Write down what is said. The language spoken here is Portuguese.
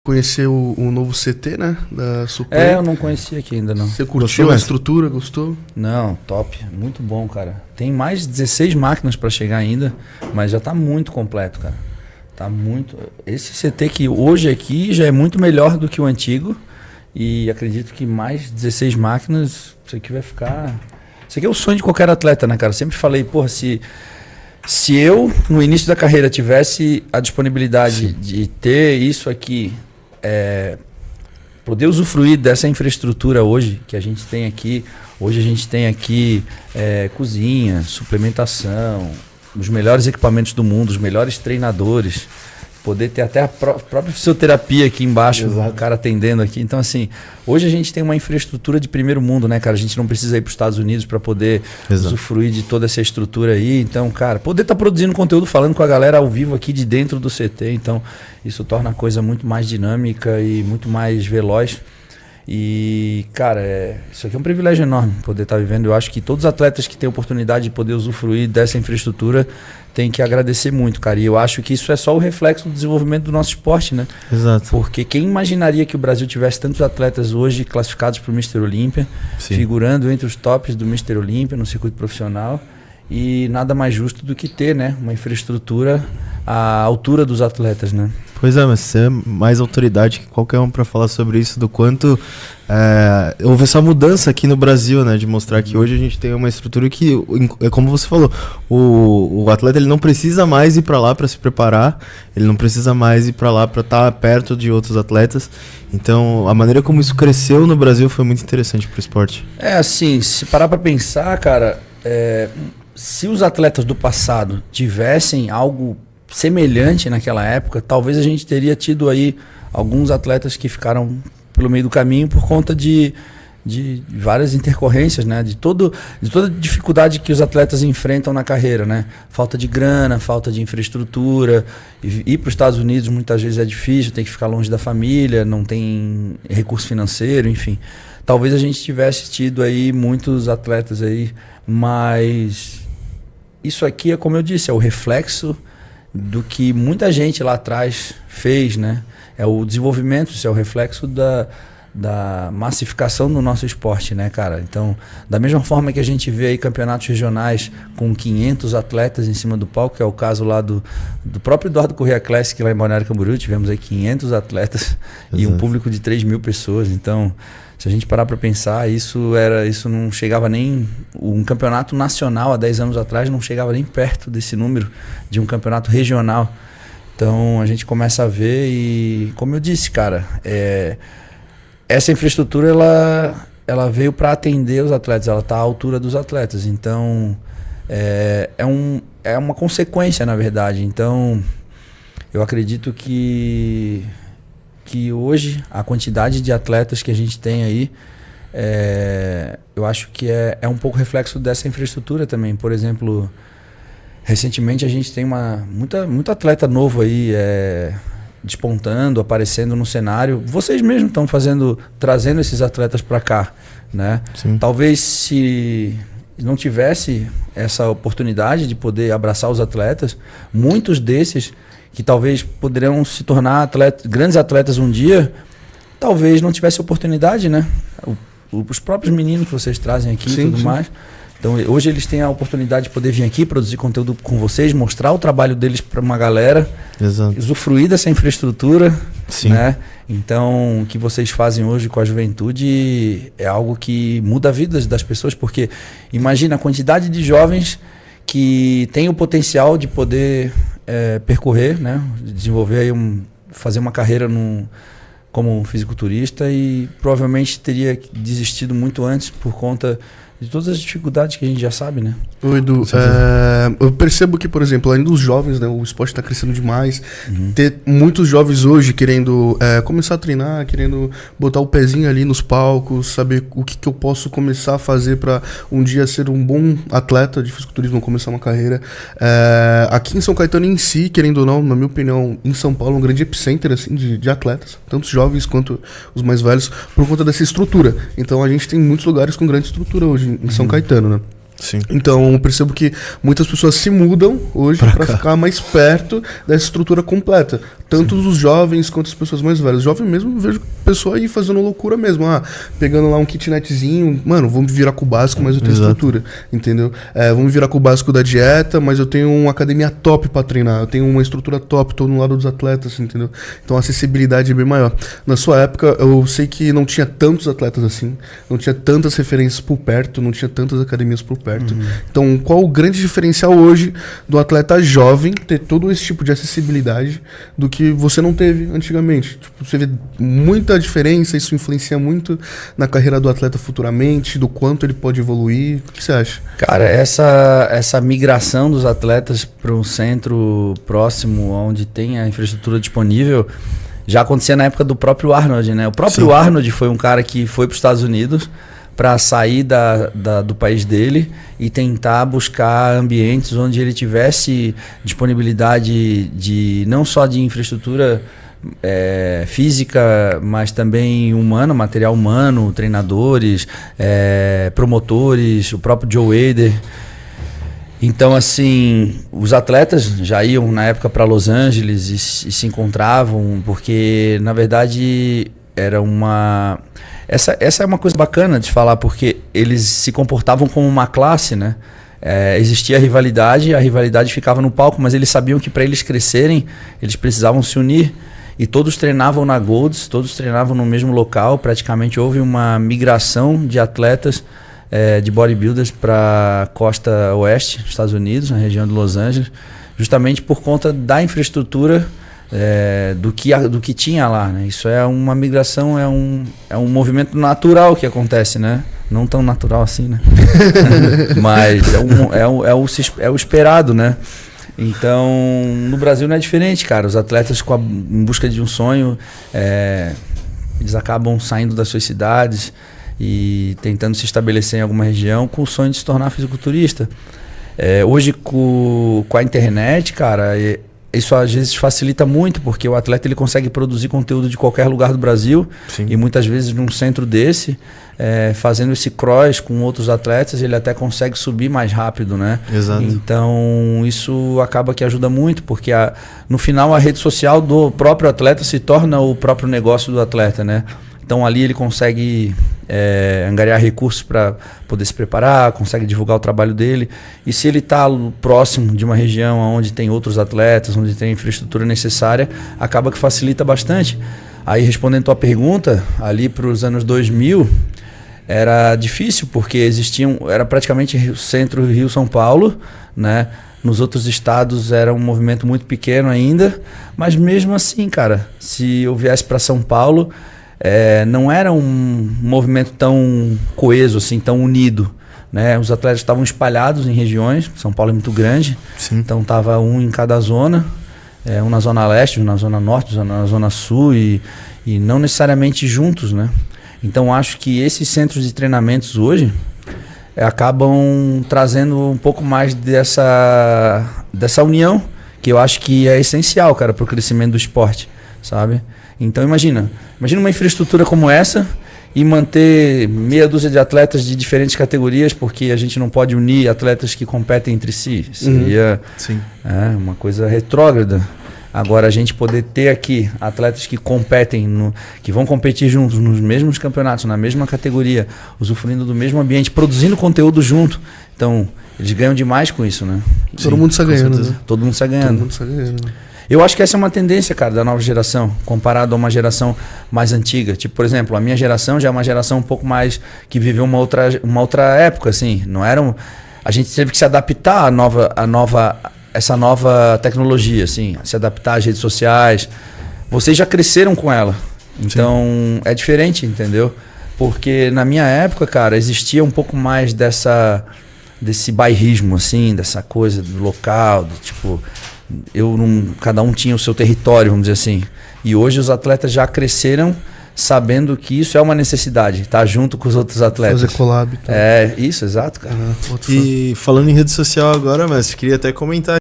Conhecer o novo CT, né? Da Super. É, eu não conhecia aqui ainda, não. Você curtiu a estrutura? Gostou? Não, top. Muito bom, cara. Tem mais de 16 máquinas para chegar ainda, mas já tá muito completo, cara. Tá muito... Esse CT que hoje aqui já é muito melhor do que o antigo. E acredito que mais 16 máquinas, isso aqui vai ficar... Isso aqui é o sonho de qualquer atleta, né, cara? Eu sempre falei, porra, se eu, no início da carreira, tivesse a disponibilidade de ter isso aqui, poder usufruir dessa infraestrutura hoje que a gente tem aqui. Hoje a gente tem aqui cozinha, suplementação, os melhores equipamentos do mundo, os melhores treinadores. Poder ter até a própria fisioterapia aqui embaixo, o cara atendendo aqui. Então, assim, hoje a gente tem uma infraestrutura de primeiro mundo, né, cara? A gente não precisa ir para os Estados Unidos para poder usufruir de toda essa estrutura aí. Então, cara, poder estar produzindo conteúdo, falando com a galera ao vivo aqui de dentro do CT. Então, isso torna a coisa muito mais dinâmica e muito mais veloz. E, cara, isso aqui é um privilégio enorme poder estar vivendo. Eu acho que todos os atletas que têm oportunidade de poder usufruir dessa infraestrutura têm que agradecer muito, cara. E eu acho que isso é só o reflexo do desenvolvimento do nosso esporte, né? Exato. Porque quem imaginaria que o Brasil tivesse tantos atletas hoje classificados para o Mr. Olímpia, figurando entre os tops do Mr. Olímpia no circuito profissional, e nada mais justo do que ter, né, uma infraestrutura à altura dos atletas, né? Pois é, mas você é mais autoridade que qualquer um para falar sobre isso, do quanto houve essa mudança aqui no Brasil, né? De mostrar que hoje a gente tem uma estrutura que, como você falou, o atleta ele não precisa mais ir para lá para se preparar, ele não precisa mais ir para lá para estar perto de outros atletas. Então, a maneira como isso cresceu no Brasil foi muito interessante para o esporte. Assim, se parar para pensar, cara, se os atletas do passado tivessem algo semelhante naquela época, talvez a gente teria tido aí alguns atletas que ficaram pelo meio do caminho por conta de várias intercorrências, né? De toda a dificuldade que os atletas enfrentam na carreira, né? Falta de grana, falta de infraestrutura. Ir para os Estados Unidos muitas vezes é difícil, tem que ficar longe da família, não tem recurso financeiro, enfim. Talvez a gente tivesse tido aí muitos atletas aí, mas isso aqui é, como eu disse, é o reflexo do que muita gente lá atrás fez, né? É o desenvolvimento, isso é o reflexo da massificação do nosso esporte, né, cara? Então, da mesma forma que a gente vê aí campeonatos regionais com 500 atletas em cima do palco, que é o caso lá do próprio Eduardo Corrêa Classic lá em Balneário Camboriú, tivemos aí 500 atletas e um público de 3.000 pessoas. Então, se a gente parar para pensar, isso não chegava nem... Um campeonato nacional há 10 anos atrás não chegava nem perto desse número de um campeonato regional. Então a gente começa a ver e, como eu disse, cara, essa infraestrutura ela veio para atender os atletas, ela está à altura dos atletas. Então é uma consequência, na verdade. Então eu acredito que hoje a quantidade de atletas que a gente tem aí, eu acho que é um pouco reflexo dessa infraestrutura também. Por exemplo, recentemente a gente tem muito atleta novo aí despontando, aparecendo no cenário. Vocês mesmos estão trazendo esses atletas para cá, né? Sim. Talvez se não tivesse essa oportunidade de poder abraçar os atletas, muitos desses que talvez poderiam se tornar grandes atletas um dia, talvez não tivesse oportunidade, né? Os próprios meninos que vocês trazem aqui e tudo mais. Então, hoje eles têm a oportunidade de poder vir aqui, produzir conteúdo com vocês, mostrar o trabalho deles para uma galera, usufruir dessa infraestrutura, né? Então, o que vocês fazem hoje com a juventude é algo que muda a vida das pessoas, porque imagina a quantidade de jovens que têm o potencial de poder percorrer, né? Desenvolver aí fazer uma carreira como fisiculturista e provavelmente teria desistido muito antes por conta de todas as dificuldades que a gente já sabe, né? Oi, Edu, eu percebo que, por exemplo, além dos jovens, né, o esporte está crescendo demais. Ter muitos jovens hoje querendo começar a treinar, querendo botar o pezinho ali nos palcos, saber o que eu posso começar a fazer para um dia ser um bom atleta de fisiculturismo, começar uma carreira. Aqui em São Caetano em si, querendo ou não, na minha opinião, em São Paulo, um grande epicenter assim, de atletas, tanto os jovens quanto os mais velhos, por conta dessa estrutura. Então a gente tem muitos lugares com grande estrutura hoje em São Caetano, né? Sim. Então eu percebo que muitas pessoas se mudam hoje para ficar mais perto dessa estrutura completa. Tanto os jovens quanto as pessoas mais velhas. Jovem mesmo, eu vejo pessoa aí fazendo loucura mesmo. Pegando lá um kitnetzinho, mano, vamos virar com o básico, mas eu tenho estrutura, entendeu? Vamos virar com o básico da dieta, mas eu tenho uma academia top para treinar. Eu tenho uma estrutura top, tô no lado dos atletas, entendeu? Então a acessibilidade é bem maior. Na sua época, eu sei que não tinha tantos atletas assim, não tinha tantas referências por perto, não tinha tantas academias por perto. Então, qual o grande diferencial hoje do atleta jovem ter todo esse tipo de acessibilidade do que você não teve antigamente? Tipo, você vê muita diferença, isso influencia muito na carreira do atleta futuramente, do quanto ele pode evoluir. O que você acha? Cara, essa migração dos atletas para um centro próximo, onde tem a infraestrutura disponível, já acontecia na época do próprio Arnold, né? O próprio Arnold foi um cara que foi para os Estados Unidos para sair do país dele e tentar buscar ambientes onde ele tivesse disponibilidade de não só de infraestrutura física, mas também humana, material humano, treinadores, promotores, o próprio Joe Hader. Então, assim, os atletas já iam na época para Los Angeles e se encontravam, porque, na verdade, era uma... Essa é uma coisa bacana de falar, porque eles se comportavam como uma classe, né? Existia a rivalidade ficava no palco, mas eles sabiam que para eles crescerem, eles precisavam se unir. E todos treinavam na Golds, todos treinavam no mesmo local. Praticamente houve uma migração de atletas, de bodybuilders para a costa oeste dos Estados Unidos, na região de Los Angeles, justamente por conta da infraestrutura do que tinha lá, né? Isso é uma migração, é um movimento natural que acontece, né? Não tão natural assim, né? Mas é o esperado, né? Então, no Brasil não é diferente, cara. Os atletas em busca de um sonho, eles acabam saindo das suas cidades e tentando se estabelecer em alguma região com o sonho de se tornar fisiculturista. Hoje, com a internet, cara, isso às vezes facilita muito, porque o atleta ele consegue produzir conteúdo de qualquer lugar do Brasil. Sim. E muitas vezes num centro desse, fazendo esse cross com outros atletas, ele até consegue subir mais rápido, né? Exato. Então isso acaba que ajuda muito, porque no final a rede social do próprio atleta se torna o próprio negócio do atleta, né? Então ali ele consegue angariar recursos para poder se preparar, consegue divulgar o trabalho dele. E se ele está próximo de uma região onde tem outros atletas, onde tem a infraestrutura necessária, acaba que facilita bastante. Aí respondendo a tua pergunta, ali para os anos 2000, era difícil, porque era praticamente centro Rio-São Paulo, né? Nos outros estados era um movimento muito pequeno ainda, mas mesmo assim, cara, se eu viesse para São Paulo, não era um movimento tão coeso, assim, tão unido, né? Os atletas estavam espalhados em regiões, São Paulo é muito grande. Sim. Então estava um em cada zona, um na zona leste, um na zona norte, um na zona sul e não necessariamente juntos, né? Então acho que esses centros de treinamentos hoje acabam trazendo um pouco mais dessa união, que eu acho que é essencial, cara, para o crescimento do esporte, sabe? Então imagina uma infraestrutura como essa e manter meia dúzia de atletas de diferentes categorias, porque a gente não pode unir atletas que competem entre si. Seria uma coisa retrógrada. Agora a gente poder ter aqui atletas que competem, que vão competir juntos nos mesmos campeonatos, na mesma categoria, usufruindo do mesmo ambiente, produzindo conteúdo junto. Então eles ganham demais com isso, né? Todo mundo está ganhando. Né? Todo mundo está ganhando. Eu acho que essa é uma tendência, cara, da nova geração, comparado a uma geração mais antiga. Tipo, por exemplo, a minha geração já é uma geração um pouco mais que viveu uma outra época, assim. Não era a gente teve que se adaptar essa nova tecnologia, assim, se adaptar às redes sociais. Vocês já cresceram com ela. Então, é diferente, entendeu? Porque na minha época, cara, existia um pouco mais desse bairrismo, assim, dessa coisa do local, do tipo... cada um tinha o seu território, vamos dizer assim. E hoje os atletas já cresceram sabendo que isso é uma necessidade, estar junto com os outros atletas. Fazer collab. Isso, exato, cara. E falando em rede social agora, mestre, queria até comentar